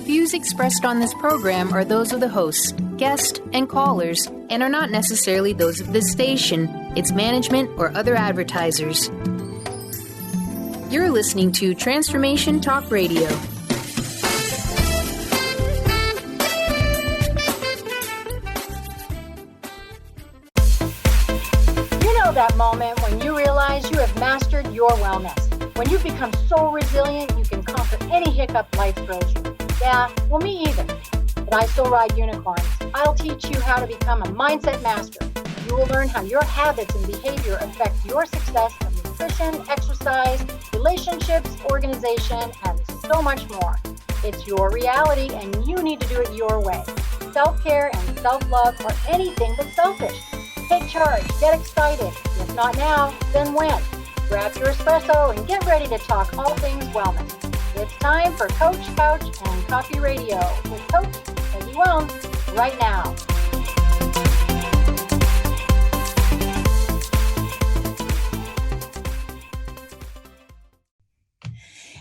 Views expressed on this program are those of the hosts, guests, and callers, and are not necessarily those of this station, its management, or other advertisers. You're listening to Transformation Talk Radio. You know that moment when you realize you have mastered your wellness. When you've become so resilient, you can conquer any hiccup life throws you. Yeah, well, me either. But I still ride unicorns. I'll teach you how to become a mindset master. You will learn how your habits and behavior affect your success of nutrition, exercise, relationships, organization, and so much more. It's your reality, and you need to do it your way. Self-care and self-love are anything but selfish. Take charge. Get excited. If not now, then when? Grab your espresso and get ready to talk all things wellness. It's time for Coach, Couch, and Coffee Radio with Coach Peggy Willms right now.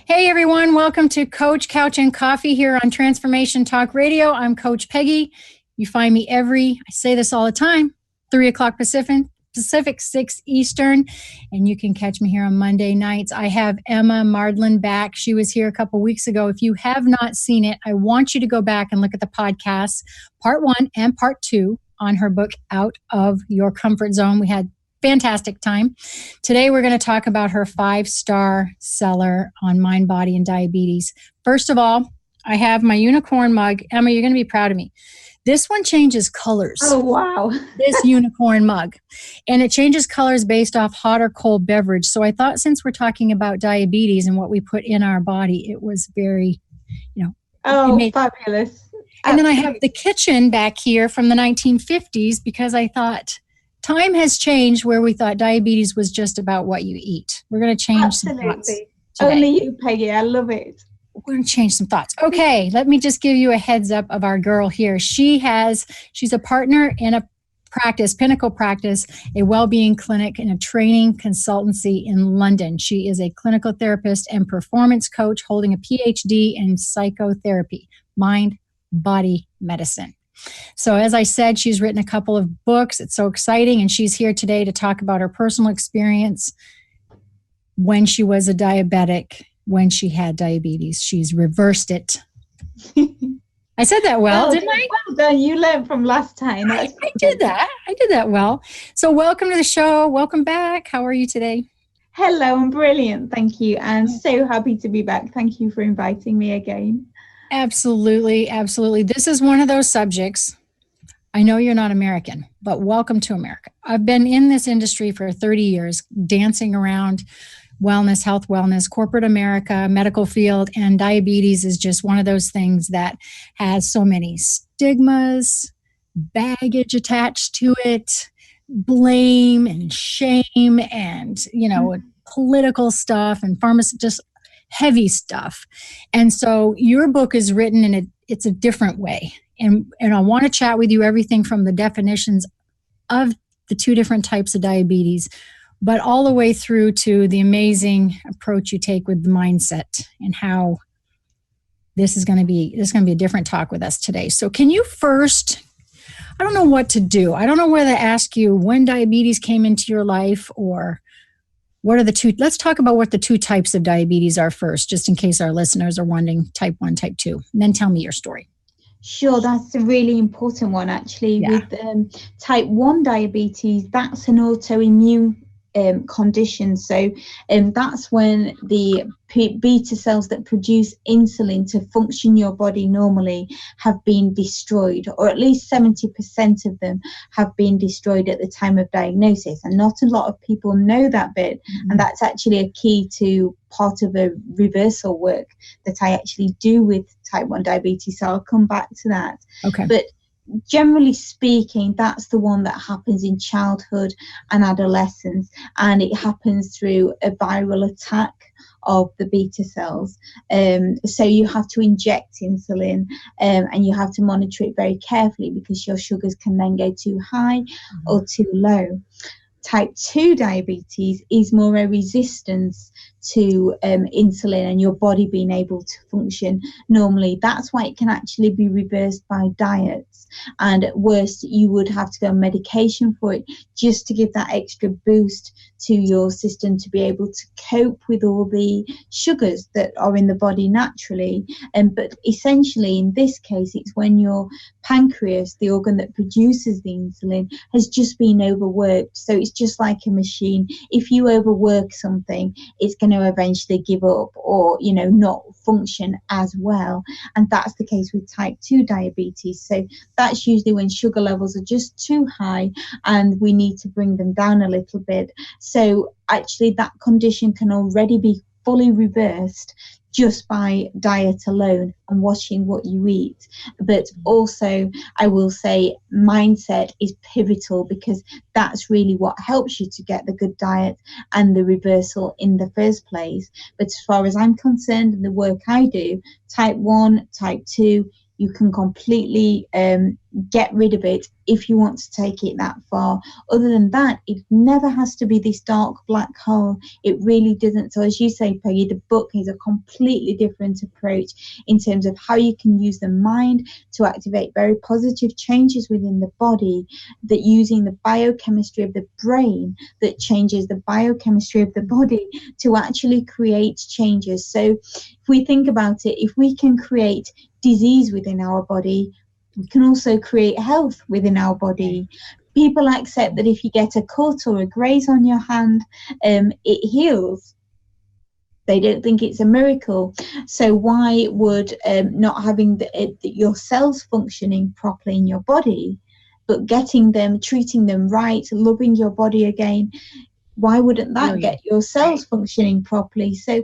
Hey everyone, welcome to Coach, Couch, and Coffee here on Transformation Talk Radio. I'm Coach Peggy. You find me I say this all the time, 3 o'clock Pacific, 6 Eastern, and you can catch me here on Monday nights. I have Emma Mardlin back. She was here a couple weeks ago. If you have not seen it, I want you to go back and look at the podcasts, part 1 and part 2 on her book, Out of Your Comfort Zone. We had fantastic time. Today, we're going to talk about her 5-star seller on mind, body, and diabetes. First of all, I have my unicorn mug. Emma, you're going to be proud of me. This one changes colors. Oh, wow. This unicorn mug. And it changes colors based off hot or cold beverage. So I thought since we're talking about diabetes and what we put in our body, it was very, fabulous. And then I have the kitchen back here from the 1950s because I thought time has changed where we thought diabetes was just about what you eat. We're going to change some thoughts today. Only you, Peggy. I love it. We're going to change some thoughts. Okay, let me just give you a heads up of our girl here. She's a partner in a practice, Pinnacle Practice, a well-being clinic and a training consultancy in London. She is a clinical therapist and performance coach holding a PhD in psychotherapy, mind, body medicine. So as I said, she's written a couple of books. It's so exciting. And she's here today to talk about her personal experience when she was a diabetic. When she had diabetes, she's reversed it. I said that well, didn't I? Well done. You learned from last time. I did that. I did that well. So welcome to the show. Welcome back. How are you today? Hello, I'm brilliant. Thank you. And so happy to be back. Thank you for inviting me again. Absolutely. Absolutely. This is one of those subjects. I know you're not American, but welcome to America. I've been in this industry for 30 years, dancing around wellness, health, wellness, corporate America, medical field, and diabetes is just one of those things that has so many stigmas, baggage attached to it, blame and shame and, political stuff and just heavy stuff. And so your book is written in it's a different way. And I want to chat with you everything from the definitions of the 2 different types of diabetes, but all the way through to the amazing approach you take with the mindset and how this is going to be a different talk with us today. So can you first, I don't know what to do. I don't know whether to ask you when diabetes came into your life or what are the 2, let's talk about what the 2 types of diabetes are first, just in case our listeners are wondering type 1, type 2, and then tell me your story. Sure, that's a really important one actually. Yeah. With type 1 diabetes, that's an autoimmune condition. So that's when the beta cells that produce insulin to function your body normally have been destroyed, or at least 70% of them have been destroyed at the time of diagnosis. And not a lot of people know that bit. Mm-hmm. And that's actually a key to part of a reversal work that I actually do with type 1 diabetes. So I'll come back to that. Okay. But generally speaking, that's the one that happens in childhood and adolescence, and it happens through a viral attack of the beta cells. So you have to inject insulin, and you have to monitor it very carefully because your sugars can then go too high or too low. Type 2 diabetes is more a resistance to insulin and your body being able to function normally. That's why it can actually be reversed by diets. And at worst, you would have to go on medication for it, just to give that extra boost to your system to be able to cope with all the sugars that are in the body naturally. But essentially, in this case, it's when your pancreas, the organ that produces the insulin, has just been overworked. So it's just like a machine. If you overwork something, it's going to eventually give up or, not function as well. And that's the case with type 2 diabetes. So that's usually when sugar levels are just too high and we need to bring them down a little bit. So actually that condition can already be fully reversed just by diet alone and watching what you eat. But also, I will say mindset is pivotal, because that's really what helps you to get the good diet and the reversal in the first place. But as far as I'm concerned and the work I do, type 1, type 2, you can completely get rid of it if you want to take it that far. Other than that, it never has to be this dark black hole. It really doesn't. So as you say, Peggy, the book is a completely different approach in terms of how you can use the mind to activate very positive changes within the body, that using the biochemistry of the brain that changes the biochemistry of the body to actually create changes. So if we think about it, if we can create disease within our body, we can also create health within our body. People accept that if you get a cut or a graze on your hand, it heals. They don't think it's a miracle. So why would not having your cells functioning properly in your body, but getting them, treating them right, loving your body again, why wouldn't that get your cells functioning properly? So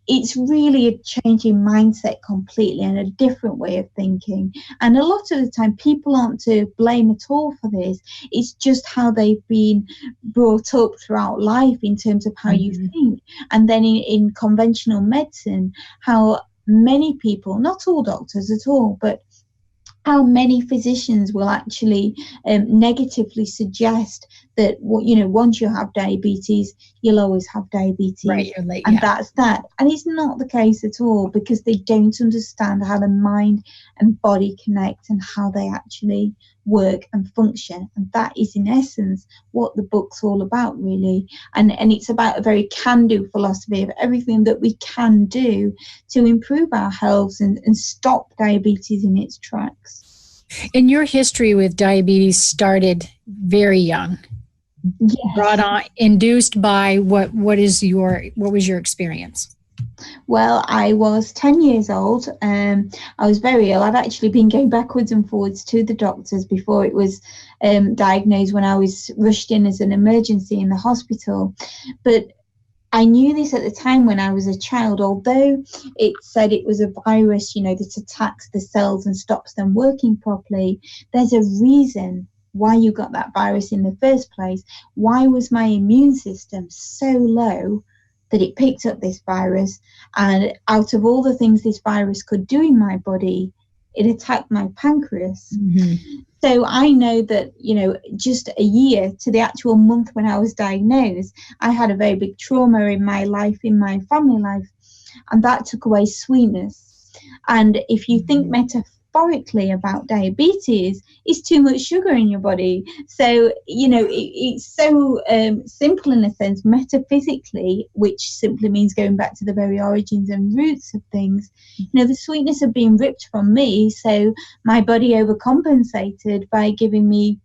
it's really a change in mindset completely, and a different way of thinking. And a lot of the time, people aren't to blame at all for this. It's just how they've been brought up throughout life in terms of how you think. And then in conventional medicine, how many people, not all doctors at all, but how many physicians will actually negatively suggest that, once you have diabetes, you'll always have diabetes. Right, you're late, and that's that. And it's not the case at all, because they don't understand how the mind and body connect and how they actually work and function. And that is in essence what the book's all about, really. And it's about a very can-do philosophy of everything that we can do to improve our health and stop diabetes in its tracks. And your history with diabetes started very young. Yes. Brought on, induced by what was your experience? Well, I was 10 years old. I was very ill. I've actually been going backwards and forwards to the doctors before it was diagnosed, when I was rushed in as an emergency in the hospital. But I knew this at the time when I was a child, although it said it was a virus, that attacks the cells and stops them working properly. There's a reason why you got that virus in the first place. Why was my immune system so low that it picked up this virus? And out of all the things this virus could do in my body, it attacked my pancreas. So I know that, just a year to the actual month when I was diagnosed, I had a very big trauma in my life, in my family life, and that took away sweetness. And if you think metaphorically about diabetes, it's too much sugar in your body. So, it's so simple in a sense, metaphysically, which simply means going back to the very origins and roots of things. The sweetness had been ripped from me, so my body overcompensated by giving me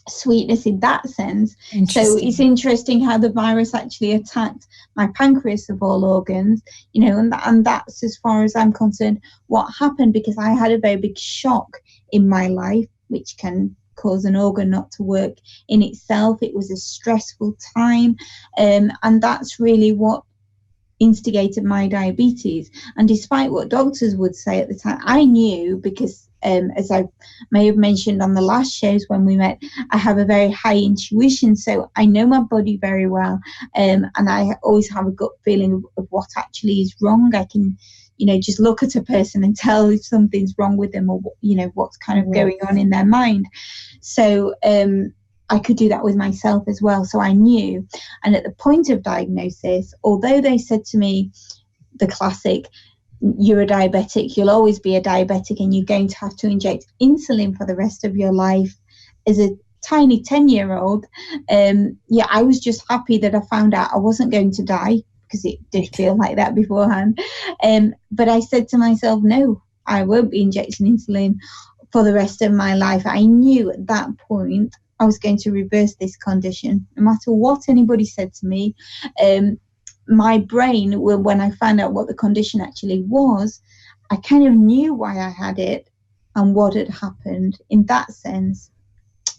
sweetness in that sense. So it's interesting how the virus actually attacked my pancreas of all organs, and that's, as far as I'm concerned, what happened, because I had a very big shock in my life, which can cause an organ not to work in itself. It was a stressful time, and that's really what instigated my diabetes. And despite what doctors would say at the time, I knew, because as I may have mentioned on the last shows when we met, I have a very high intuition, so I know my body very well, and I always have a gut feeling of what actually is wrong. I can, just look at a person and tell if something's wrong with them, or what's kind of going on in their mind. So I could do that with myself as well. So I knew. And at the point of diagnosis, although they said to me, the classic, you're a diabetic, you'll always be a diabetic, and you're going to have to inject insulin for the rest of your life, as a tiny 10-year-old, I was just happy that I found out I wasn't going to die, because it did feel like that beforehand. But I said to myself, no, I won't be injecting insulin for the rest of my life. I knew at that point I was going to reverse this condition, no matter what anybody said to me. My brain, when I found out what the condition actually was, I kind of knew why I had it and what had happened in that sense.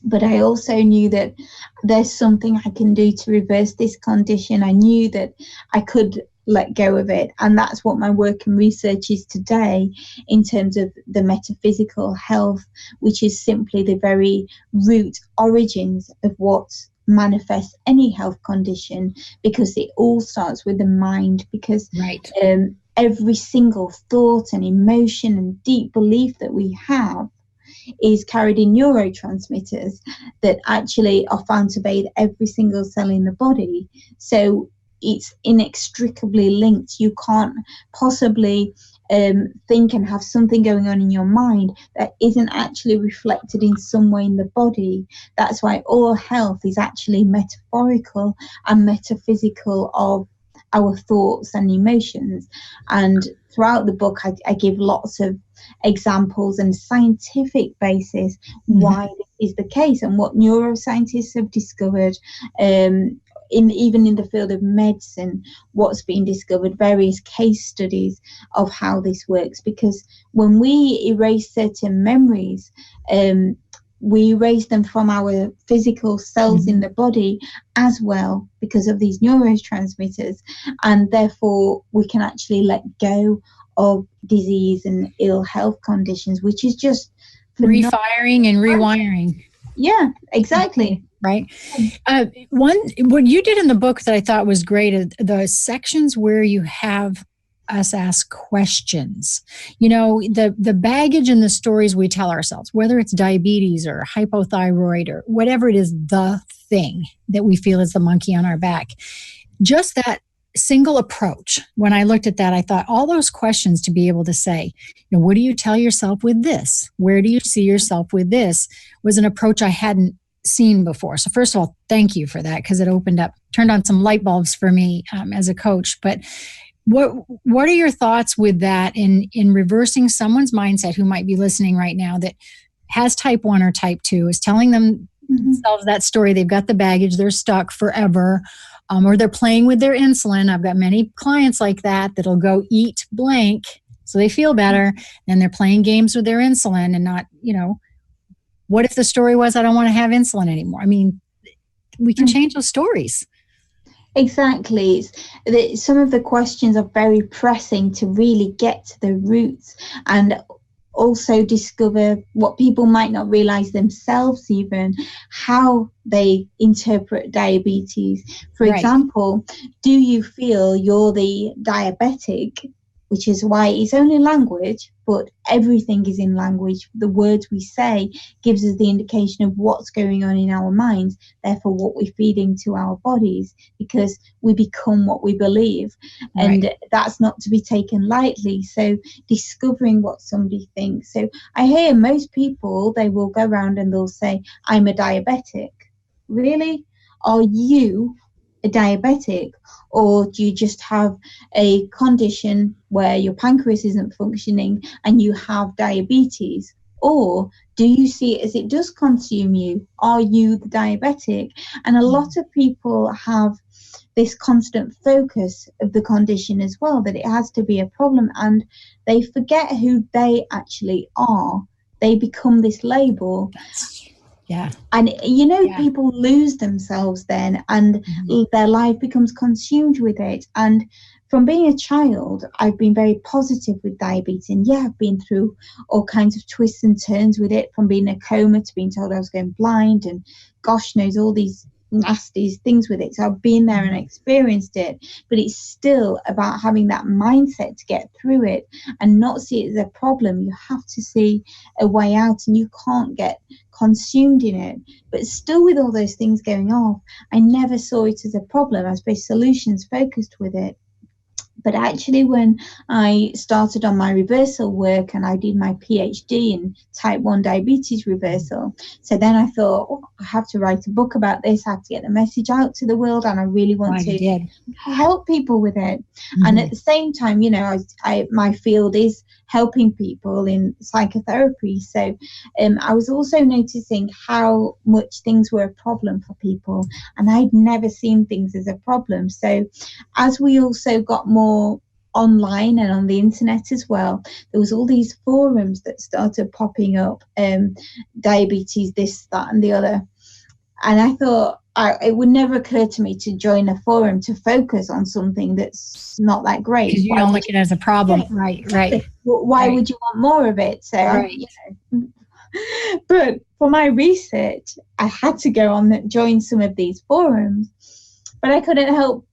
But I also knew that there's something I can do to reverse this condition. I knew that I could let go of it. And that's what my work and research is today, in terms of the metaphysical health, which is simply the very root origins of what manifests any health condition, because it all starts with the mind. Because every single thought and emotion and deep belief that we have is carried in neurotransmitters that actually are found to bathe every single cell in the body. So it's inextricably linked. You can't possibly think and have something going on in your mind that isn't actually reflected in some way in the body. That's why all health is actually metaphorical and metaphysical of our thoughts and emotions. And throughout the book, I give lots of examples and scientific basis why this is the case, and what neuroscientists have discovered, even in the field of medicine, what's been discovered, various case studies of how this works. Because when we erase certain memories, we erase them from our physical cells in the body as well, because of these neurotransmitters, and therefore we can actually let go of disease and ill health conditions, which is just refiring and rewiring. Yeah, exactly. Right. What you did in the book that I thought was great, the sections where you have us ask questions. You know, the baggage and the stories we tell ourselves, whether it's diabetes or hypothyroid or whatever it is, the thing that we feel is the monkey on our back. Just that single approach. When I looked at that, I thought all those questions to be able to say, you know, what do you tell yourself with this? Where do you see yourself with this? Was an approach I hadn't seen before. So first of all, thank you for that, because it turned on some light bulbs for me as a coach. But what are your thoughts with that in reversing someone's mindset who might be listening right now that has type 1 or type 2, is telling themselves that story? They've got the baggage, they're stuck forever, or they're playing with their insulin. I've got many clients like that'll go eat blank so they feel better, and they're playing games with their insulin and not, what if the story was, I don't want to have insulin anymore? I mean, we can change those stories. Exactly. Some of the questions are very pressing to really get to the roots, and also discover what people might not realize themselves, even how they interpret diabetes. For example, do you feel you're the diabetic, which is why it's only language, but everything is in language. The words we say gives us the indication of what's going on in our minds, therefore what we feed into our bodies, because we become what we believe. And that's not to be taken lightly. So discovering what somebody thinks. So I hear most people, they will go around and they'll say, I'm a diabetic. Really? Are you a diabetic? Or do you just have a condition where your pancreas isn't functioning and you have diabetes? Or do you see it as it does consume you? Are you the diabetic? And a lot of people have this constant focus of the condition as well, that it has to be a problem, and they forget who they actually are. They become this label. Yeah. And, people lose themselves then, and their life becomes consumed with it. And from being a child, I've been very positive with diabetes. And I've been through all kinds of twists and turns with it, from being in a coma to being told I was going blind, and gosh knows all these nasty things with it. So I've been there and experienced it, but it's still about having that mindset to get through it and not see it as a problem. You have to see a way out, and you can't get consumed in it. But still, with all those things going on, I never saw it as a problem. I was very solutions focused with it. But actually, when I started on my reversal work and I did my PhD in type 1 diabetes reversal, so then I thought, oh, I have to write a book about this. I have to get the message out to the world, and I really want to help people with it. Mm-hmm. And at the same time, you know, my field is helping people in psychotherapy. So I was also noticing how much things were a problem for people, and I'd never seen things as a problem. So as we also got more online and on the internet as well, there was all these forums that started popping up, diabetes, this, that, and the other. And I thought it would never occur to me to join a forum to focus on something that's not that great. Because you don't look at it as a problem. Yeah, right. Why would you want more of it? So, you know. But for my research, I had to go on join some of these forums, but I couldn't help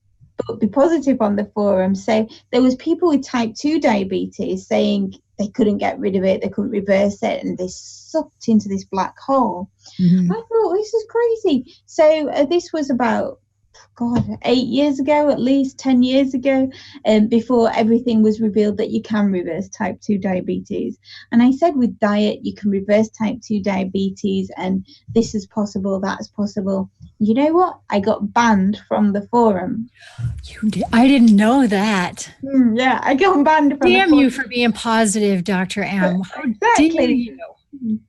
but be positive on the forum. So there was people with type 2 diabetes saying they couldn't get rid of it, they couldn't reverse it, and they sucked into this black hole. Mm-hmm. I thought, this is crazy. So this was about 8 years ago, at least 10 years ago, before everything was revealed that you can reverse type 2 diabetes. And I said, with diet, you can reverse type 2 diabetes, and this is possible, that's possible. You know what? I got banned from the forum. You did? I didn't know that. Yeah, I got banned from the forum. Damn you for being positive, Dr. M. How dare you?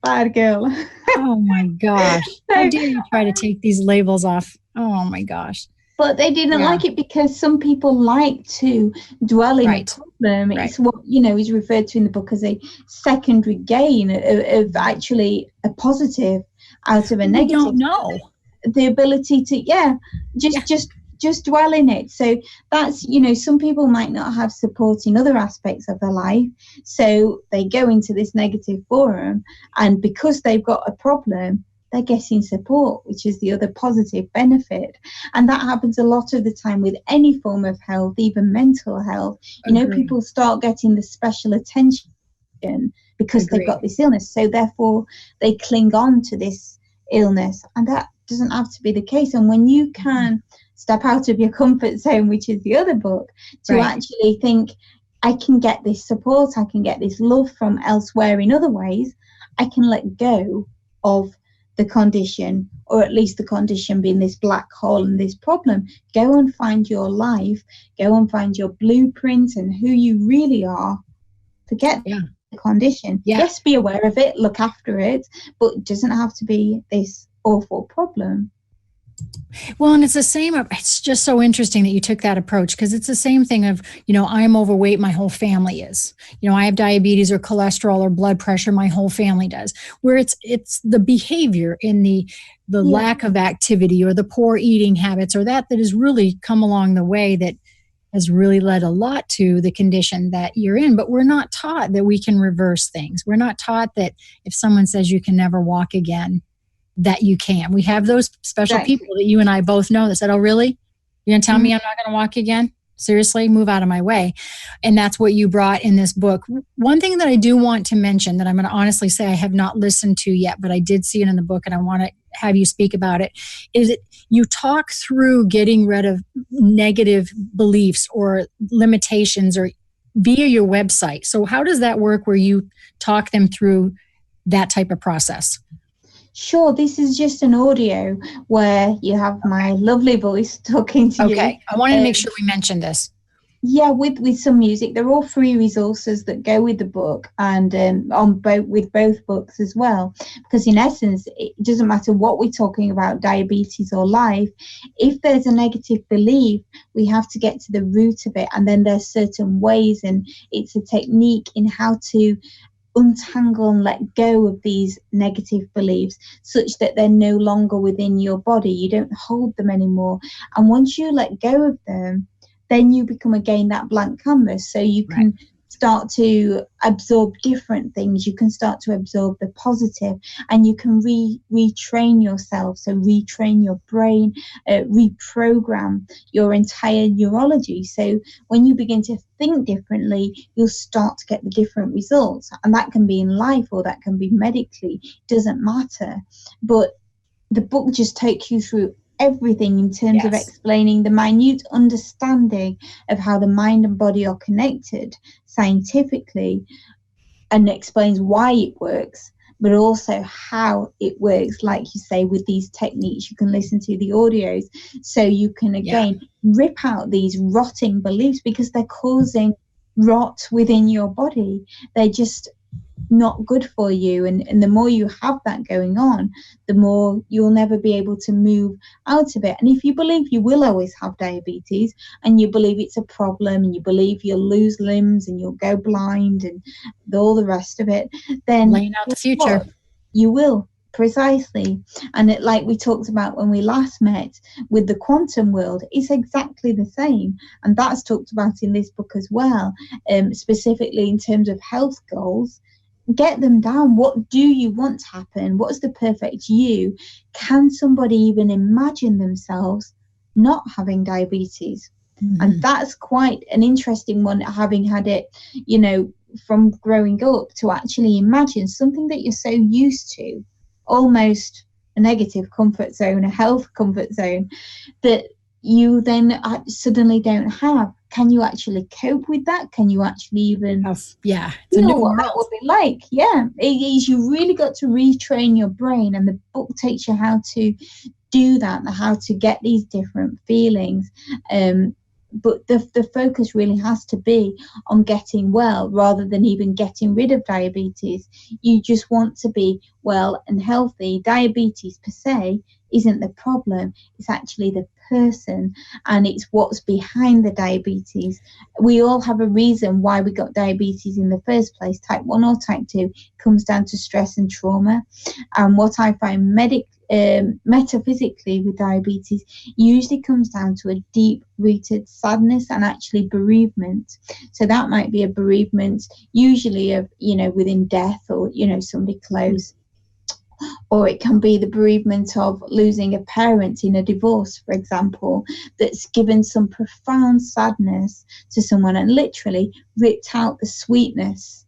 Bad girl. Oh my gosh. How dare you try to take these labels off? Oh my gosh. But they didn't like it because some people like to dwell in a problem. It's what, you know, is referred to in the book as a secondary gain of actually a positive out of a negative. You don't know. The ability to, just dwell in it. So that's, you know, some people might not have support in other aspects of their life. So they go into this negative forum, and because they've got a problem, they're getting support, which is the other positive benefit. And that happens a lot of the time with any form of health, even mental health. You know, people start getting the special attention because they've got this illness. So therefore, they cling on to this illness. And that doesn't have to be the case. And when you can step out of your comfort zone, which is the other book, to actually think, I can get this support, I can get this love from elsewhere in other ways, I can let go of the condition, or at least the condition being this black hole and this problem. Go and find your life, go and find your blueprint and who you really are. Forget the condition. Yes, be aware of it, look after it, but it doesn't have to be this awful problem. Well, and it's the same. It's just so interesting that you took that approach, because it's the same thing of, you know, I'm overweight, my whole family is. You know, I have diabetes or cholesterol or blood pressure, my whole family does. Where it's the behavior in the lack of activity or the poor eating habits or that has really come along the way that has really led a lot to the condition that you're in. But we're not taught that we can reverse things. We're not taught that if someone says you can never walk again, that you can. We have those special people that you and I both know that said, oh, really? You're going to tell me I'm not going to walk again? Seriously? Move out of my way. And that's what you brought in this book. One thing that I do want to mention that I'm going to honestly say I have not listened to yet, but I did see it in the book and I want to have you speak about it, is that you talk through getting rid of negative beliefs or limitations or via your website. So how does that work where you talk them through that type of process? Sure, this is just an audio where you have my lovely voice talking to you. Okay, I wanted to make sure we mentioned this. Yeah, with some music. They're all free resources that go with the book and with both books as well. Because in essence, it doesn't matter what we're talking about, diabetes or life. If there's a negative belief, we have to get to the root of it. And then there's certain ways, and it's a technique in how to untangle and let go of these negative beliefs such that they're no longer within your body. You don't hold them anymore. And once you let go of them, then you become again that blank canvas. So you can start to absorb different things. You can start to absorb the positive, and you can retrain yourself. So retrain your brain, reprogram your entire neurology. So when you begin to think differently, you'll start to get the different results. And that can be in life or that can be medically, doesn't matter. But the book just takes you through everything in terms of explaining the minute understanding of how the mind and body are connected scientifically, and explains why it works, but also how it works, like you say, with these techniques. You can listen to the audios, so you can again rip out these rotting beliefs, because they're causing rot within your body. They're just not good for you, and the more you have that going on, the more you'll never be able to move out of it. And if you believe you will always have diabetes, and you believe it's a problem, and you believe you'll lose limbs and you'll go blind and all the rest of it, then laying out the future. You will, precisely. And it, like we talked about when we last met with the quantum world, is exactly the same, and that's talked about in this book as well, specifically in terms of health goals. Get them down. What do you want to happen? What's the perfect you? Can somebody even imagine themselves not having diabetes? And that's quite an interesting one, having had it, you know, from growing up, to actually imagine something that you're so used to, almost a negative comfort zone, a health comfort zone, that you then suddenly don't have. Can you actually cope with that? Can you actually even it's a new what world. that would be like? Yeah, it is. You really got to retrain your brain, and the book takes you how to do that and how to get these different feelings. But the focus really has to be on getting well, rather than even getting rid of diabetes. You just want to be well and healthy. Diabetes per se isn't the problem. It's actually the person, and it's what's behind the diabetes. We all have a reason why we got diabetes in the first place. Type 1 or type 2 comes down to stress and trauma. And what I find metaphysically with diabetes usually comes down to a deep-rooted sadness and actually bereavement. So that might be a bereavement usually of, you know, within death, or, you know, somebody close. Or it can be the bereavement of losing a parent in a divorce, for example, that's given some profound sadness to someone and literally ripped out the sweetness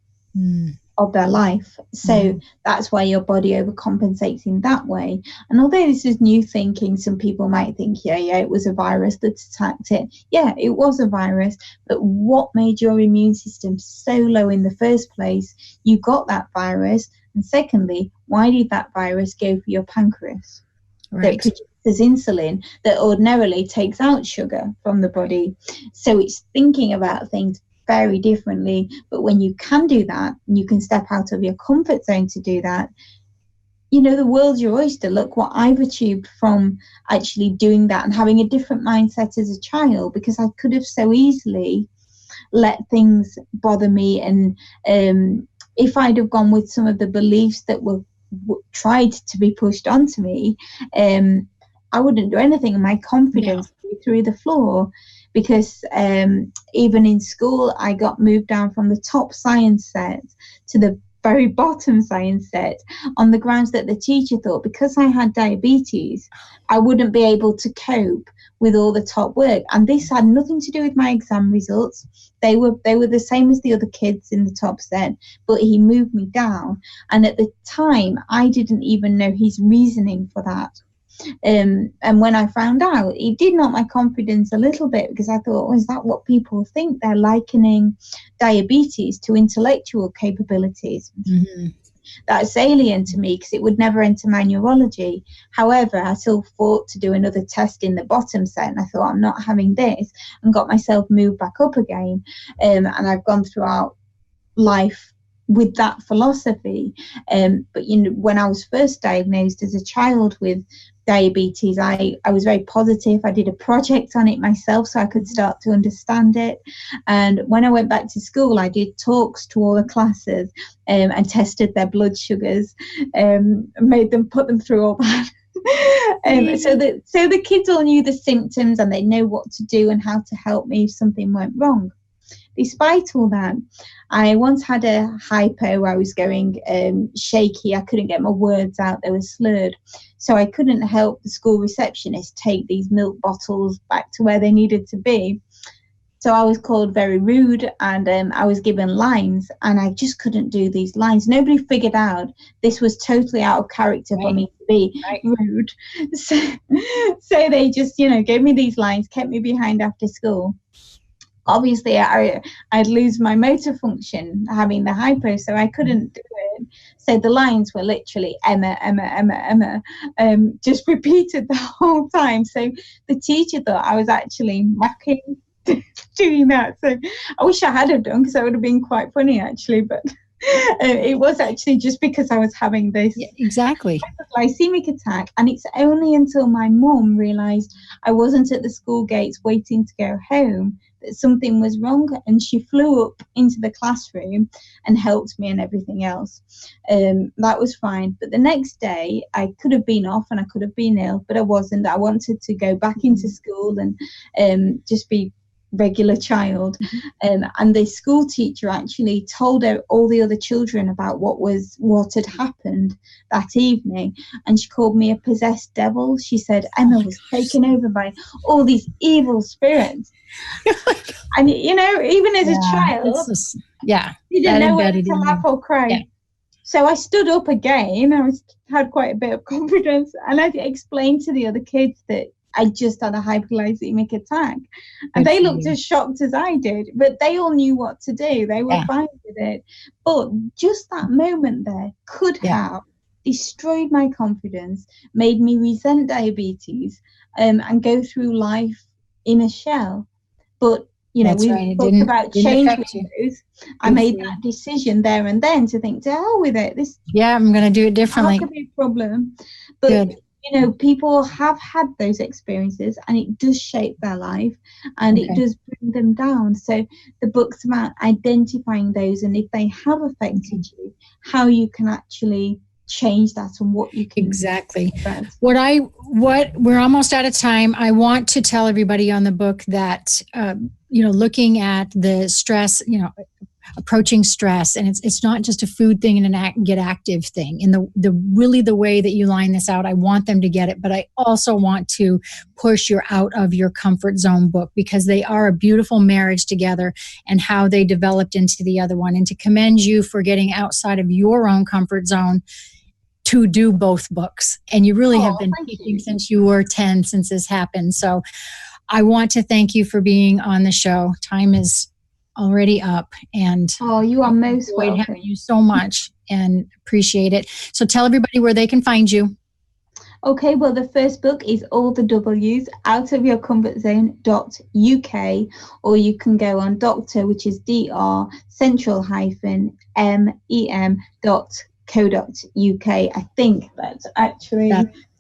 of their life. So that's why your body overcompensates in that way. And although this is new thinking, some people might think, it was a virus that attacked it. Yeah, it was a virus, but what made your immune system so low in the first place? You got that virus. And secondly, why did that virus go for your pancreas? That produces insulin that ordinarily takes out sugar from the body. So it's thinking about things very differently. But when you can do that, and you can step out of your comfort zone to do that, you know, the world's your oyster. Look what I've achieved from actually doing that and having a different mindset as a child, because I could have so easily let things bother me. And if I'd have gone with some of the beliefs that were tried to be pushed onto me, I wouldn't do anything, and my confidence would be through the floor. Because even in school, I got moved down from the top science set to the very bottom science set on the grounds that the teacher thought because I had diabetes, I wouldn't be able to cope with all the top work. And this had nothing to do with my exam results. They were the same as the other kids in the top set, but he moved me down. And at the time, I didn't even know his reasoning for that. And when I found out, it did knock my confidence a little bit, because I thought, is that what people think? They're likening diabetes to intellectual capabilities. That's alien to me, because it would never enter my neurology. However, I still fought to do another test in the bottom set, and I thought, I'm not having this, and got myself moved back up again. And I've gone throughout life with that philosophy. But you know, when I was first diagnosed as a child with diabetes, I was very positive. I did a project on it myself so I could start to understand it. And when I went back to school, I did talks to all the classes and tested their blood sugars, made them put them through all that. So the kids all knew the symptoms, and they know what to do and how to help me if something went wrong. despite all that, I once had a hypo. I was going shaky. I couldn't get my words out. They were slurred. So I couldn't help the school receptionist take these milk bottles back to where they needed to be. So I was called very rude, and I was given lines, and I just couldn't do these lines. Nobody figured out this was totally out of character for me to be rude. So they just, gave me these lines, kept me behind after school. Obviously, I'd lose my motor function having the hypo, so I couldn't do it. So the lines were literally Emma, Emma, Emma, Emma, just repeated the whole time. So the teacher thought I was actually mocking doing that. So I wish I had have done, because that would have been quite funny actually, but it was actually just because I was having this glycemic attack. And it's only until my mum realized I wasn't at the school gates waiting to go home that something was wrong, and she flew up into the classroom and helped me and everything else. That was fine. But the next day I could have been off and I could have been ill, but I wasn't. I wanted to go back into school and just be regular child. And the school teacher actually told all the other children about what had happened that evening, and she called me a possessed devil. She said Emma was taken over by all these evil spirits. And even as a child, you didn't know whether to laugh or cry. So I stood up again. I had quite a bit of confidence, and I explained to the other kids that I just had a hypoglycemic attack. And they looked as shocked as I did, but they all knew what to do. They were fine with it. But just that moment there could have destroyed my confidence, made me resent diabetes, and go through life in a shell. But, we talked about change windows. I made that decision there and then to think, to hell with it. I'm going to do it differently. That could be a problem. But people have had those experiences, and it does shape their life, and it does bring them down. So the book's about identifying those, and if they have affected you, how you can actually change that and what you can what we're almost out of time. I want to tell everybody on the book that looking at the stress, approaching stress, and it's not just a food thing and get active thing. And the way that you line this out, I want them to get it, but I also want to push your out of your comfort zone book, because they are a beautiful marriage together, and how they developed into the other one. And to commend you for getting outside of your own comfort zone to do both books. And you really have been teaching since you were 10, since this happened. So I want to thank you for being on the show. Time is already up, and you are most welcome. Having you so much, and appreciate it. So tell everybody where they can find you. Okay, well, the first book is all the W's, outofyourcomfortzone.uk, or you can go on Doctor, which is DR central-mem.co.uk. I think that's actually,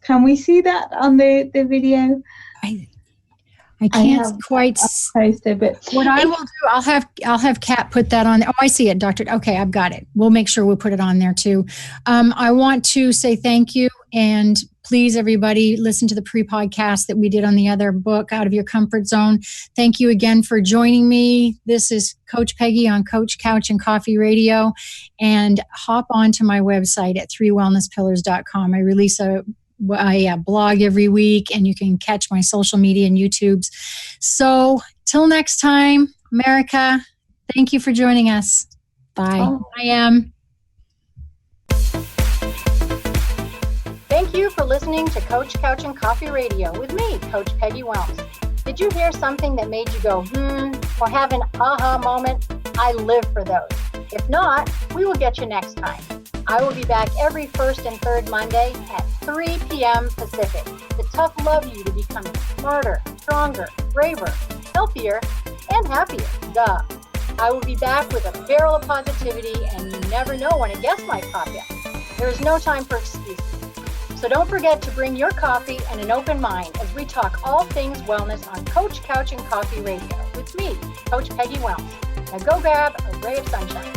can we see that on the video? I can't quite post it, but what I will do, I'll have Kat put that on there. Oh, I see it, Doctor. Okay, I've got it. We'll make sure we'll put it on there too. I want to say thank you, and please, everybody, listen to the pre-podcast that we did on the other book, Out of Your Comfort Zone. Thank you again for joining me. This is Coach Peggy on Coach Couch and Coffee Radio, and hop onto my website at 3wellnesspillars.com. I release a blog every week, and you can catch my social media and YouTubes. So till next time, America, thank you for joining us. Bye. I am. Thank you for listening to Coach Couch and Coffee Radio with me, Coach Peggy Willms. Did you hear something that made you go, or have an aha moment? I live for those. If not, we will get you next time. I will be back every first and third Monday at 3 p.m. Pacific. The tough love you to become smarter, stronger, braver, healthier, and happier. Duh. I will be back with a barrel of positivity, and you never know when a guest might pop in. There is no time for excuses. So don't forget to bring your coffee and an open mind as we talk all things wellness on Coach Couch and Coffee Radio with me, Coach Peggy Willms. Now go grab a ray of sunshine.